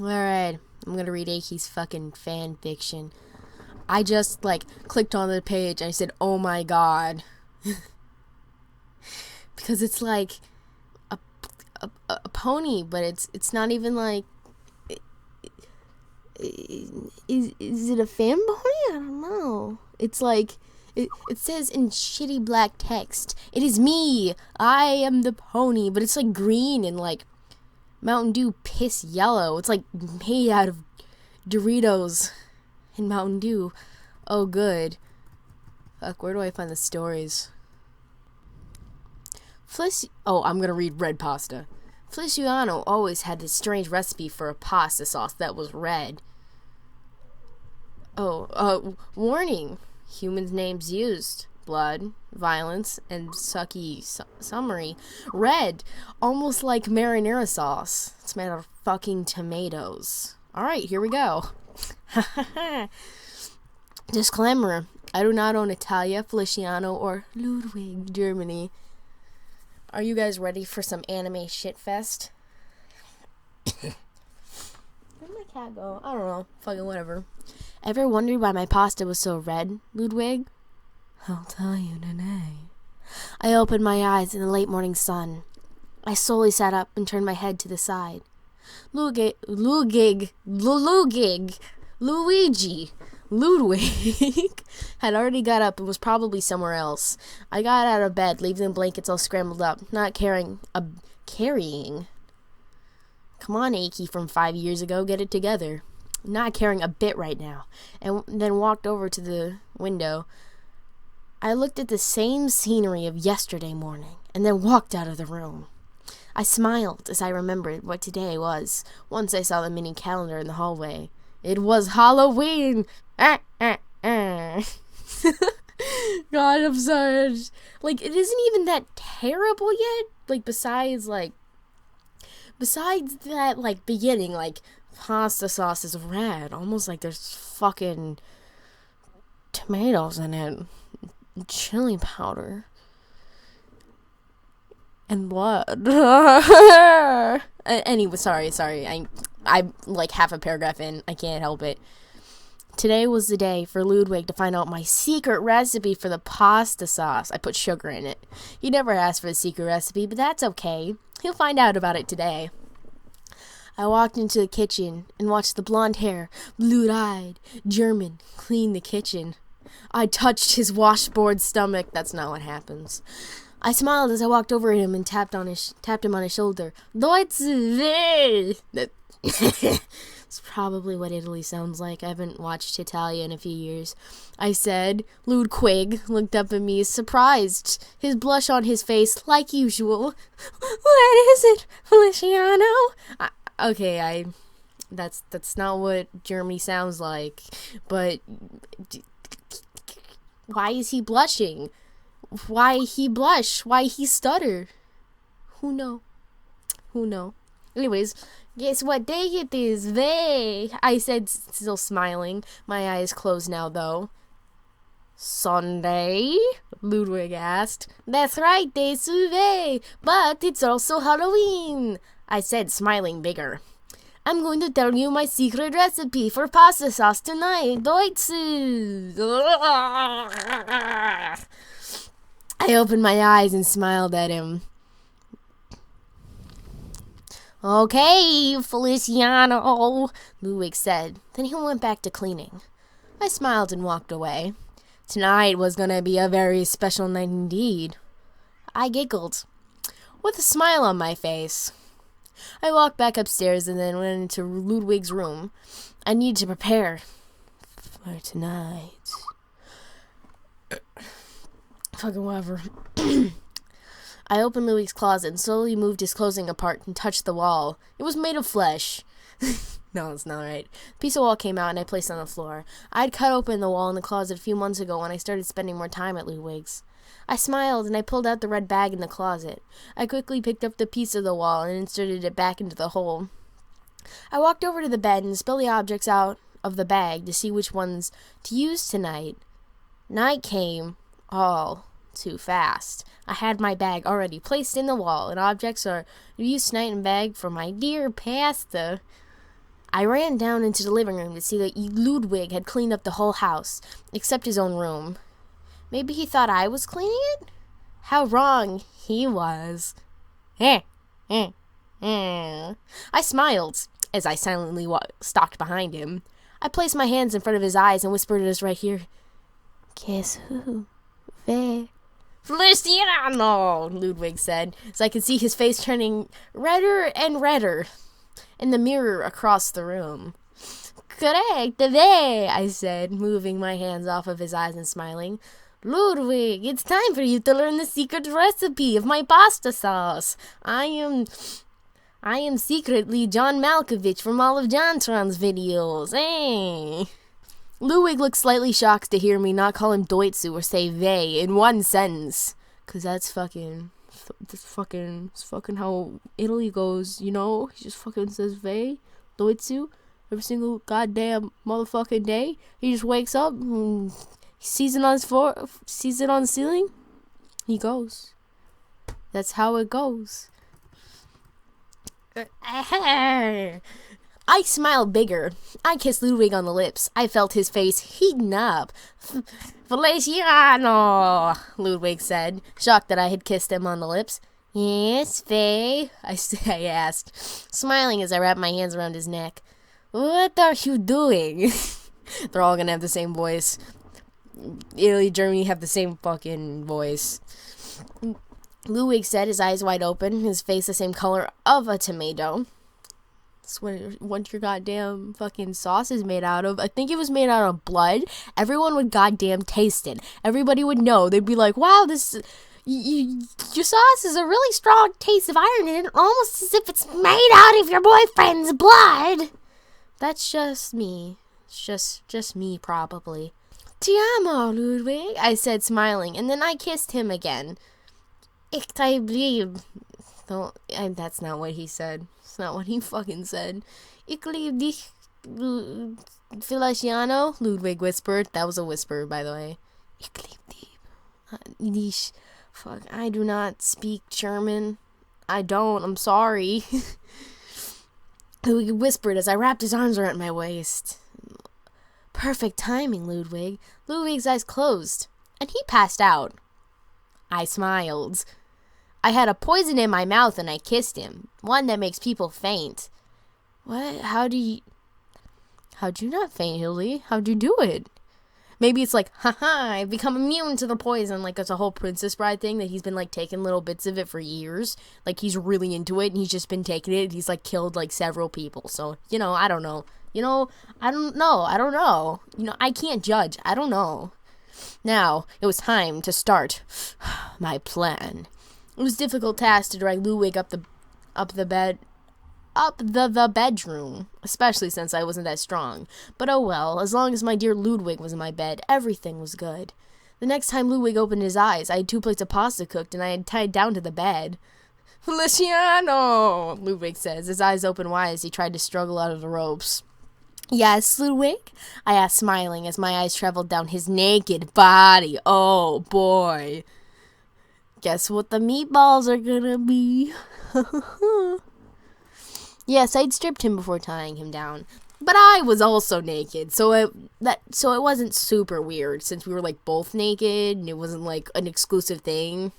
Alright, I'm gonna read Aeki's fucking fan fiction. I just, clicked on the page and I said, oh my god. Because it's like a pony, but it's not even like... Is it a fan pony? I don't know. It's like... It says in shitty black text, it is me, I am the pony, but it's like green and like Mountain Dew piss yellow. It's like made out of Doritos and Mountain Dew. Oh, good. Fuck, where do I find the stories? I'm gonna read red pasta. Feliciano always had this strange recipe for a pasta sauce that was red. Warning. Humans' names used. Blood, violence, and sucky summary. Red, almost like marinara sauce. It's made out of fucking tomatoes. Alright, here we go. Disclaimer. I do not own Italia, Feliciano, or Ludwig, Germany. Are you guys ready for some anime shitfest? Where'd my cat go? I don't know. Fucking whatever. Ever wondered why my pasta was so red, Ludwig? I'll tell you today. I opened my eyes in the late morning sun. I slowly sat up and turned my head to the side. Ludwig had already got up and was probably somewhere else. I got out of bed, leaving the blankets all scrambled up, not carrying. Come on, Aeki from 5 years ago, get it together. Not caring a bit right now, and then walked over to the window. I looked at the same scenery of yesterday morning, and then walked out of the room. I smiled as I remembered what today was, once I saw the mini calendar in the hallway. It was Halloween! God, I'm sorry. It isn't even that terrible yet. Besides that, beginning, pasta sauce is red. Almost like there's fucking tomatoes in it. Chili powder. And blood. Anyway, sorry. I'm half a paragraph in. I can't help it. Today was the day for Ludwig to find out my secret recipe for the pasta sauce. I put sugar in it. He never asked for the secret recipe, but that's okay. He'll find out about it today. I walked into the kitchen and watched the blonde hair, blue-eyed German clean the kitchen. I touched his washboard stomach. That's not what happens. I smiled as I walked over to him and tapped him on his shoulder. Deutsch will. It's probably what Italy sounds like. I haven't watched Italia in a few years. I said. Ludwig looked up at me, surprised, his blush on his face, like usual. What is it, Feliciano? That's not what Germany sounds like. But why is he blushing? Why he blush? Why he stutter? Who know? Anyways, guess what day it is? I said, still smiling. My eyes closed now, though. Sunday? Ludwig asked. That's right, day but it's also Halloween. I said, smiling bigger. I'm going to tell you my secret recipe for pasta sauce tonight. Deutsch. I opened my eyes and smiled at him. Okay, Feliciano, Ludwig said. Then he went back to cleaning. I smiled and walked away. Tonight was going to be a very special night indeed. I giggled, with a smile on my face. I walked back upstairs and then went into Ludwig's room. I needed to prepare for tonight. Fucking whatever. I opened Ludwig's closet and slowly moved his clothing apart and touched the wall. It was made of flesh. No, it's not right. A piece of wall came out and I placed it on the floor. I had cut open the wall in the closet a few months ago when I started spending more time at Ludwig's. I smiled and I pulled out the red bag in the closet. I quickly picked up the piece of the wall and inserted it back into the hole. I walked over to the bed and spilled the objects out of the bag to see which ones to use tonight. Night came all too fast. I had my bag already placed in the wall, and objects are used tonight in bag for my dear pasta. I ran down into the living room to see that Ludwig had cleaned up the whole house, except his own room. Maybe he thought I was cleaning it? How wrong he was. I smiled as I silently stalked behind him. I placed my hands in front of his eyes and whispered at his right ear, "Guess who? Feliciano," Ludwig said, as I could see his face turning redder and redder in the mirror across the room. "Correct, I said, moving my hands off of his eyes and smiling. "Ludwig, it's time for you to learn the secret recipe of my pasta sauce. I am secretly John Malkovich from all of Jontron's videos, eh?" Ludwig looked slightly shocked to hear me not call him Doitsu or say "vey" in one sentence. Cause that's fucking how Italy goes, you know? He just fucking says "vey," Doitsu, every single goddamn motherfucking day. He just wakes up, and sees it on his floor, sees it on the ceiling, he goes. That's how it goes. I smiled bigger. I kissed Ludwig on the lips. I felt his face heating up. "Feliciano," Ludwig said, shocked that I had kissed him on the lips. "Yes, Faye," I asked, smiling as I wrapped my hands around his neck. "What are you doing?" They're all gonna have the same voice. Italy, Germany have the same fucking voice. Ludwig said, his eyes wide open, his face the same color of a tomato. That's what your goddamn fucking sauce is made out of. I think it was made out of blood. Everyone would goddamn taste it. Everybody would know. They'd be like, "Wow, your sauce is a really strong taste of iron in it, almost as if it's made out of your boyfriend's blood." That's just me. It's just me, probably. "Ti amo, Ludwig," I said, smiling, and then I kissed him again. "Ich liebe." No, that's not what he said. It's not what he fucking said. "Ich liebe dich, Feliciano," Ludwig whispered. That was a whisper, by the way. "Ich liebe dich." Fuck, I do not speak German. I don't. I'm sorry. Ludwig whispered as I wrapped his arms around my waist. Perfect timing, Ludwig. Ludwig's eyes closed, and he passed out. I smiled. I had a poison in my mouth and I kissed him. One that makes people faint. What? How'd you not faint, Hilly? How'd you do it? Maybe it's like, haha, I've become immune to the poison. Like, it's a whole Princess Bride thing that he's been, like, taking little bits of it for years. Like, he's really into it and he's just been taking it and he's, like, killed, like, several people. So, I don't know. I don't know. I can't judge. I don't know. Now, it was time to start my plan. It was a difficult task to drag Ludwig up the bedroom, especially since I wasn't that strong. But oh well, as long as my dear Ludwig was in my bed, everything was good. The next time Ludwig opened his eyes, I had 2 plates of pasta cooked and I had tied down to the bed. "Feliciano," Ludwig says, his eyes open wide as he tried to struggle out of the ropes. "Yes, Ludwig?" I asked, smiling as my eyes traveled down his naked body. Oh boy. Guess what the meatballs are gonna be? Yes, I'd stripped him before tying him down, but I was also naked, so it wasn't super weird since we were like both naked and it wasn't like an exclusive thing.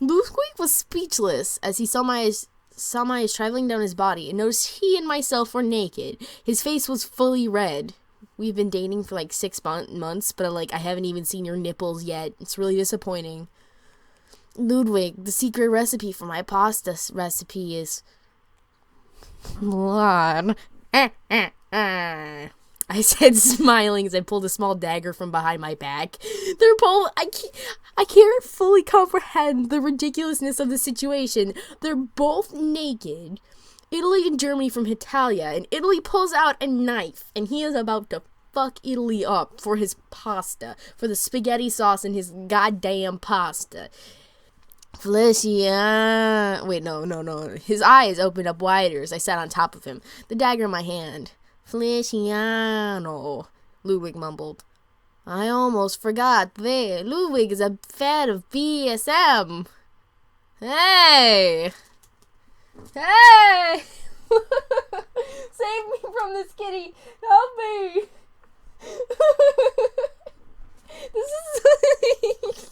Ludwig was speechless as he saw my eyes traveling down his body and noticed he and myself were naked. His face was fully red. We've been dating for like 6 months, but I haven't even seen your nipples yet. It's really disappointing. "Ludwig, the secret recipe for my pasta recipe is blood." I said, smiling as I pulled a small dagger from behind my back. They're both. I can't fully comprehend the ridiculousness of the situation. They're both naked. Italy and Germany from Italia, and Italy pulls out a knife, and he is about to fuck Italy up for his pasta, for the spaghetti sauce in his goddamn pasta. "Felicia." Wait, no. His eyes opened up wider as I sat on top of him, the dagger in my hand. "Feliciano," Ludwig mumbled. "I almost forgot. Ludwig is a fan of BSM. Hey! Save from this kitty. Help me. This is...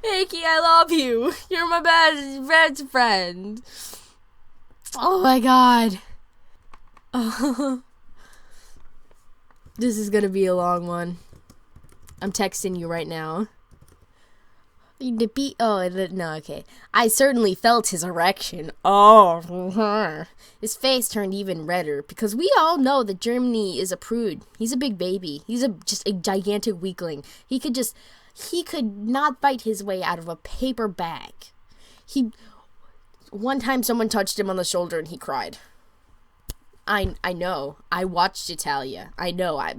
Aeki, I love you. You're my best friend. Oh my god. This is gonna be a long one. I'm texting you right now. No, okay. I certainly felt his erection. Oh, his face turned even redder because we all know that Germany is a prude. He's a big baby. He's just a gigantic weakling. He could not fight his way out of a paper bag. One time someone touched him on the shoulder and he cried. I know. I watched Italia. I know. I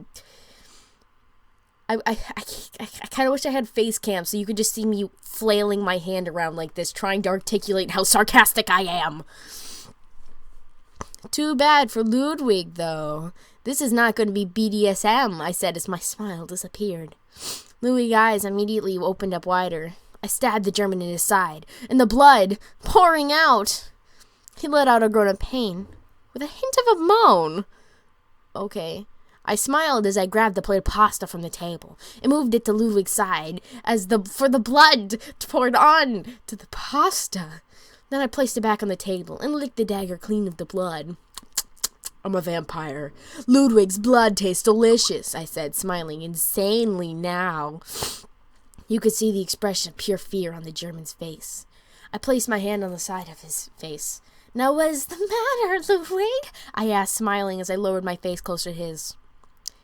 kind of wish I had face cam so you could just see me flailing my hand around like this, trying to articulate how sarcastic I am. Too bad for Ludwig, though. This is not going to be BDSM, I said as my smile disappeared. Ludwig's eyes immediately opened up wider. I stabbed the German in his side, and the blood pouring out. He let out a groan of pain, with a hint of a moan. Okay. I smiled as I grabbed the plate of pasta from the table and moved it to Ludwig's side for the blood poured on to the pasta. Then I placed it back on the table and licked the dagger clean of the blood. I'm a vampire. Ludwig's blood tastes delicious, I said, smiling insanely now. You could see the expression of pure fear on the German's face. I placed my hand on the side of his face. Now, what is the matter, Ludwig? I asked, smiling as I lowered my face closer to his.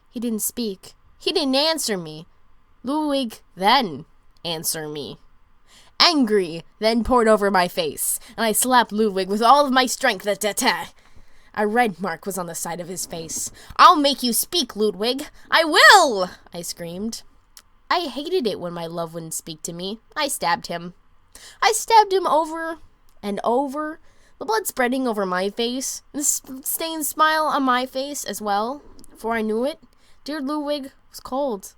He didn't speak. He didn't answer me. Ludwig then answered me. Angry then poured over my face, and I slapped Ludwig with all of my strength. A red mark was on the side of his face. I'll make you speak, Ludwig. I will! I screamed. I hated it when my love wouldn't speak to me. I stabbed him. I stabbed him over and over, the blood spreading over my face, the stained smile on my face as well. Before I knew it, dear Ludwig was cold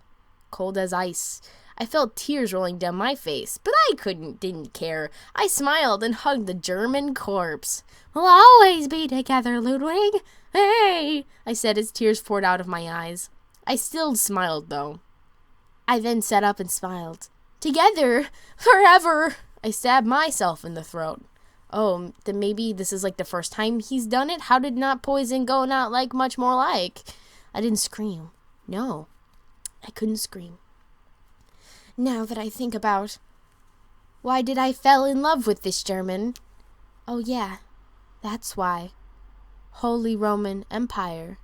as ice. I felt tears rolling down my face, but I didn't care. I smiled and hugged the German corpse. We'll always be together, Ludwig. Hey, I said as tears poured out of my eyes. I still smiled, though. I then sat up and smiled. Together, forever. I stabbed myself in the throat. Oh, then maybe this is like the first time he's done it? How did not poison go not like much more like? I didn't scream. No, I couldn't scream. Now that I think about why did I fell in love with this German? Oh yeah, that's why. Holy Roman Empire.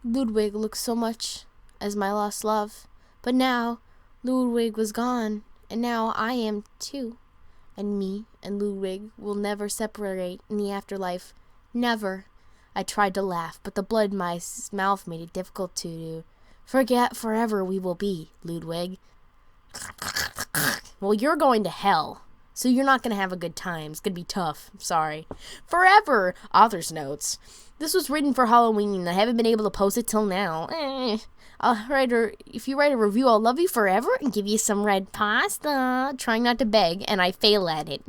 Ludwig looked so much as my lost love, but now Ludwig was gone, and now I am too. And me and Ludwig will never separate in the afterlife. Never. I tried to laugh, but the blood in my mouth made it difficult to forget forever we will be, Ludwig. Well, you're going to hell, so you're not going to have a good time. It's going to be tough. I'm sorry. Forever. Author's notes. This was written for Halloween, and I haven't been able to post it till now. If you write a review, I'll love you forever and give you some red pasta. Trying not to beg, and I fail at it.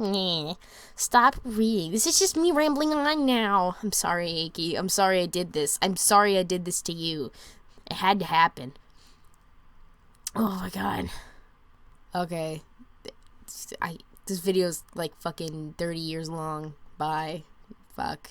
Stop reading. This is just me rambling on now. I'm sorry, Aeki. I'm sorry I did this. I'm sorry I did this to you. It had to happen. Oh my god. Okay. This video's like fucking 30 years long. Bye. Fuck.